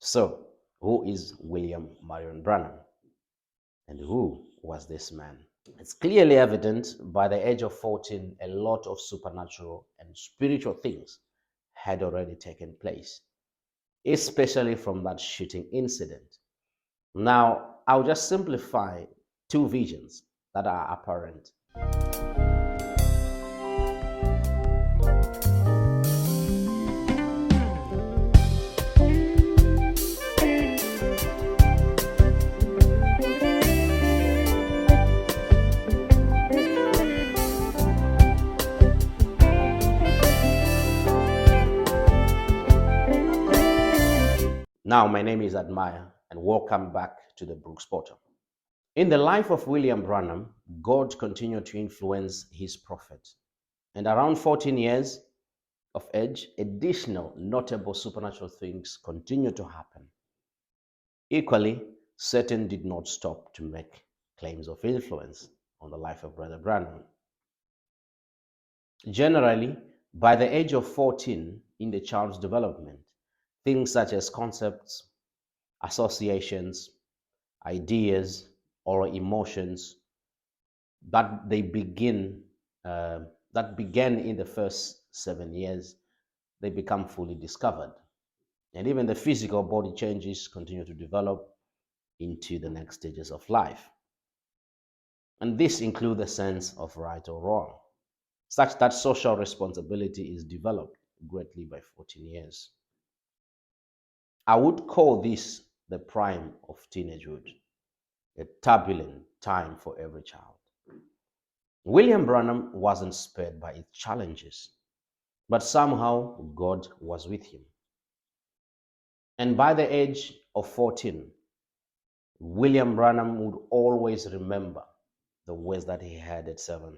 So, who is William Marion Branham? And who was this man? It's clearly evident by the age of 14, a lot of supernatural and spiritual things had already taken place, especially from that shooting incident. Now, I'll just simplify two visions that are apparent. Now, my name is Admire, and welcome back to the Brooks Bottom. In the life of William Branham, God continued to influence his prophet. And around 14 years of age, additional notable supernatural things continued to happen. Equally, Satan did not stop to make claims of influence on the life of Brother Branham. Generally, by the age of 14 in the child's development, things such as concepts, associations, ideas, or emotions that they begin that began in the first 7 years, they become fully discovered. And even the physical body changes continue to develop into the next stages of life. And this includes the sense of right or wrong, such that social responsibility is developed greatly by 14 years. I would call this the prime of teenagehood, a turbulent time for every child. William Branham wasn't spared by its challenges, but somehow God was with him. And by the age of 14, William Branham would always remember the words that he had at 7.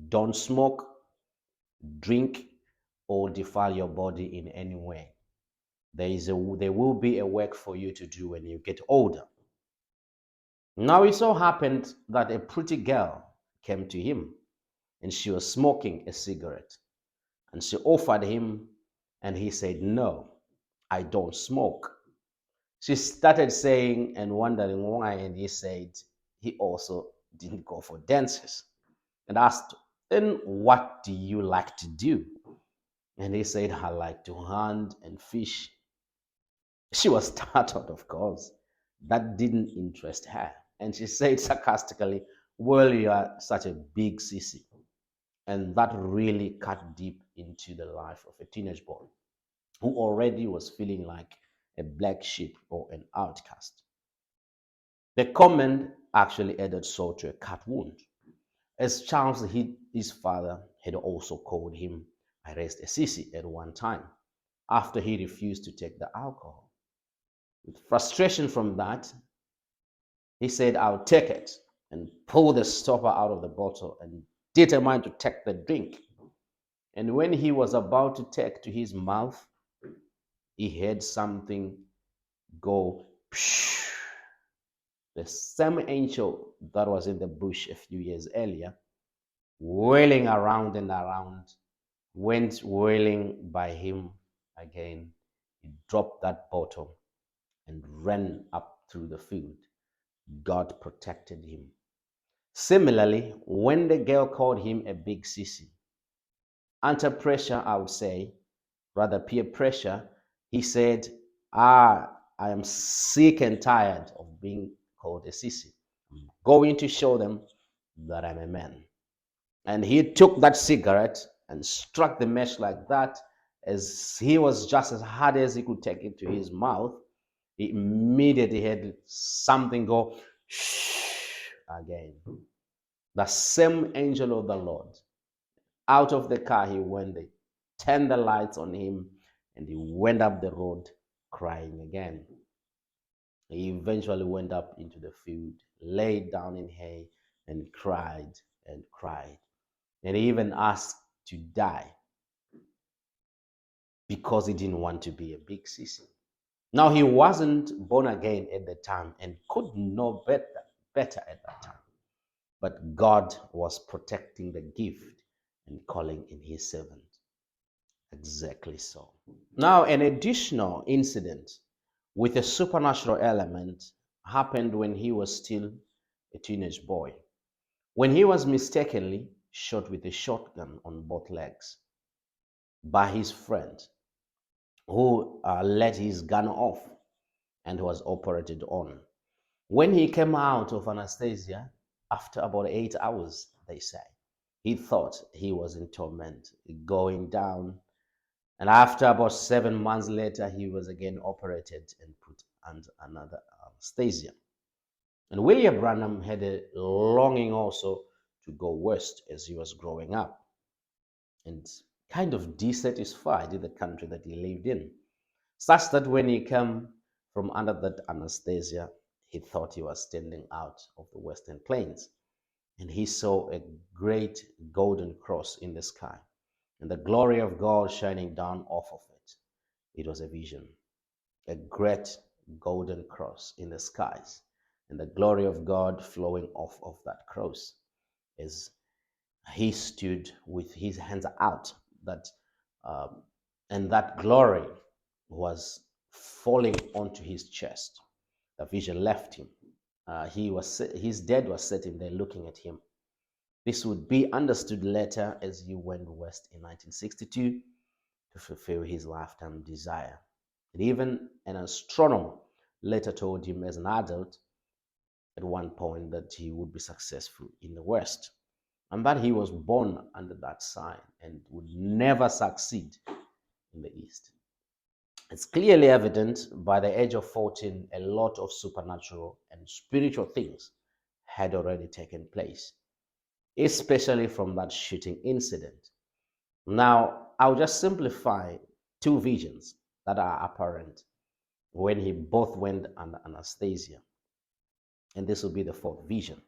Don't smoke, drink, or defile your body in any way. There will be a work for you to do when you get older. Now it so happened that a pretty girl came to him, and she was smoking a cigarette. And she offered him, and he said, "No, I don't smoke." She started saying and wondering why, and he said he also didn't go for dances, and asked, "Then what do you like to do?" And he said, "I like to hunt and fish." She was startled, of course. That didn't interest her. And she said sarcastically, "Well, you are such a big sissy." And that really cut deep into the life of a teenage boy who already was feeling like a black sheep or an outcast. The comment actually added salt to a cut wound, as Charles, his father, had also called him I raised a sissy at one time after he refused to take the alcohol. With frustration from that, he said, "I'll take it," and pulled the stopper out of the bottle and determined to take the drink. And when he was about to take to his mouth, he heard something go psh. The same angel that was in the bush a few years earlier, whirling around and around, went whirling by him again. He dropped that bottle and ran up through the field. God protected him. Similarly, when the girl called him a big sissy, under pressure, I would say, rather peer pressure, he said, I am sick and tired of being called a sissy. I'm going to show them that I'm a man." And he took that cigarette and struck the match like that. As he was just as hard as he could take it to his mouth, he immediately had something go shh again. The same angel of the Lord, out of the car he went, they turned the lights on him, and he went up the road crying again. He eventually went up into the field, laid down in hay, and cried and cried. And he even asked to die because he didn't want to be a big sissy. Now, he wasn't born again at the time and could know better at that time. But God was protecting the gift and calling in his servant. Exactly so. Now, an additional incident with a supernatural element happened when he was still a teenage boy, when he was mistakenly shot with a shotgun on both legs by his friend who let his gun off and was operated on. When he came out of anesthesia after about 8 hours, they say, he thought he was in torment, going down. And after about 7 months later, he was again operated and put under another anesthesia. And William Branham had a longing also to go west as he was growing up and kind of dissatisfied in the country that he lived in, such that when he came from under that anesthesia, he thought he was standing out of the western plains, and he saw a great golden cross in the sky and the glory of God shining down off of it. It was a vision, a great golden cross in the skies and the glory of God flowing off of that cross as he stood with his hands out, that um, and that glory was falling onto his chest. The vision left him. His dad was sitting there looking at him. This would be understood later as he went west in 1962 to fulfill his lifetime desire. And even an astronomer later told him as an adult at one point that he would be successful in the West and that he was born under that sign and would never succeed in the East. It's clearly evident by the age of 14, a lot of supernatural and spiritual things had already taken place, especially from that shooting incident. Now, I'll just simplify two visions that are apparent when he both went under anesthesia. And this will be the fourth vision.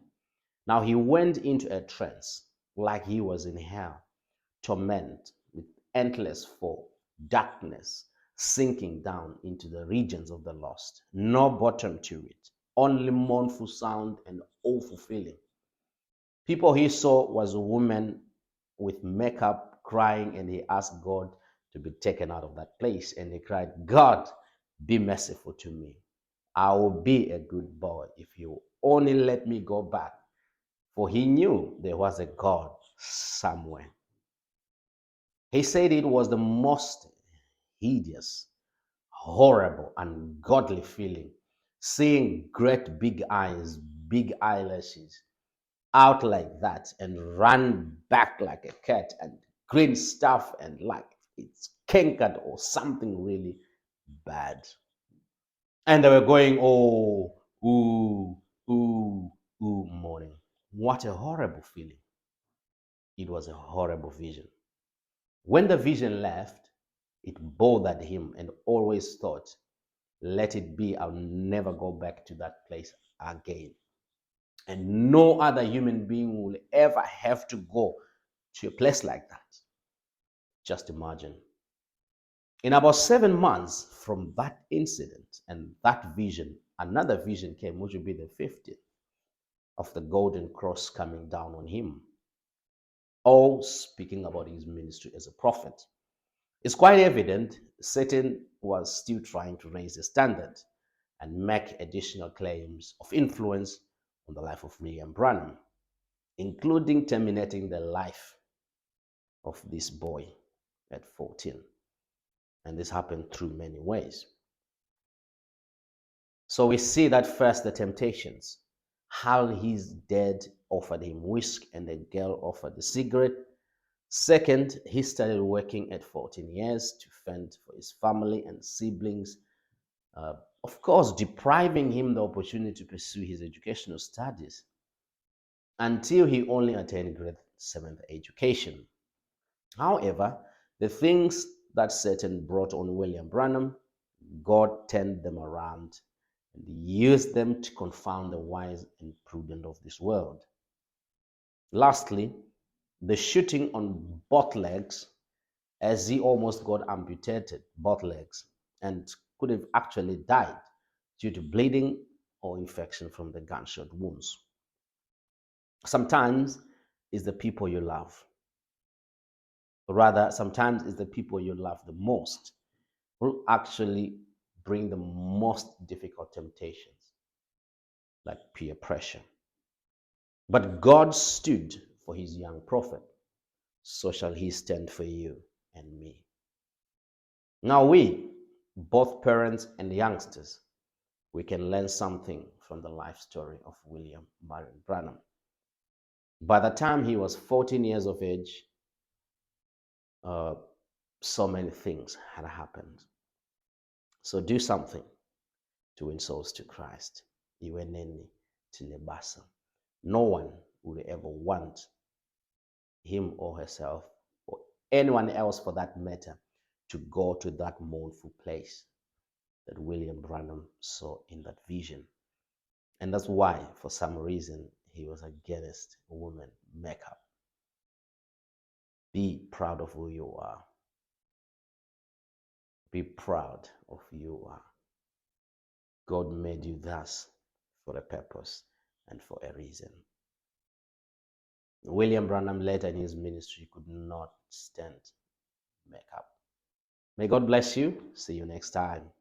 Now, he went into a trance like he was in hell, torment with endless fall, darkness, sinking down into the regions of the lost. No bottom to it, only mournful sound and awful feeling. People he saw was a woman with makeup crying, and he asked God to be taken out of that place. And he cried, God, be merciful to me. I will be a good boy if you only let me go back. For he knew there was a God somewhere. He said it was the most hideous, horrible, ungodly feeling, seeing great big eyes, big eyelashes out like that and run back like a cat and green stuff and like it's cankered or something really bad. And they were going, oh, ooh, ooh, ooh, mourning. What a horrible feeling. It was a horrible vision. When the vision left, it bothered him and always thought, let it be, I'll never go back to that place again. And no other human being will ever have to go to a place like that. Just imagine. In about 7 months from that incident and that vision, another vision came, which would be the 50th of the golden cross coming down on him. All speaking about his ministry as a prophet. It's quite evident Satan was still trying to raise the standard and make additional claims of influence on the life of William Branham, including terminating the life of this boy at 14. And this happened through many ways. So we see that first, the temptations, how his dad offered him whiskey and the girl offered the cigarette. Second, he started working at 14 years to fend for his family and siblings, of course, depriving him the opportunity to pursue his educational studies until he only attained grade 7th education. However, the things that Satan brought on William Branham, God turned them around and used them to confound the wise and prudent of this world. Lastly, the shooting on both legs, as he almost got amputated both legs and could have actually died due to bleeding or infection from the gunshot wounds. Sometimes it's the people you love. Rather, sometimes it's the people you love the most who actually bring the most difficult temptations, like peer pressure. But God stood for his young prophet. So shall he stand for you and me. Now we, both parents and youngsters, we can learn something from the life story of William Branham. By the time he was 14 years of age, uh, so many things had happened. So do something to win souls to Christ. Iweneni tilebasa. No one will ever want him or herself, or anyone else for that matter, to go to that mournful place that William Branham saw in that vision. And that's why, for some reason, he was against women makeup. Be proud of who you are. Be proud of who you are. God made you thus for a purpose and for a reason. William Branham later in his ministry could not stand makeup. May God bless you. See you next time.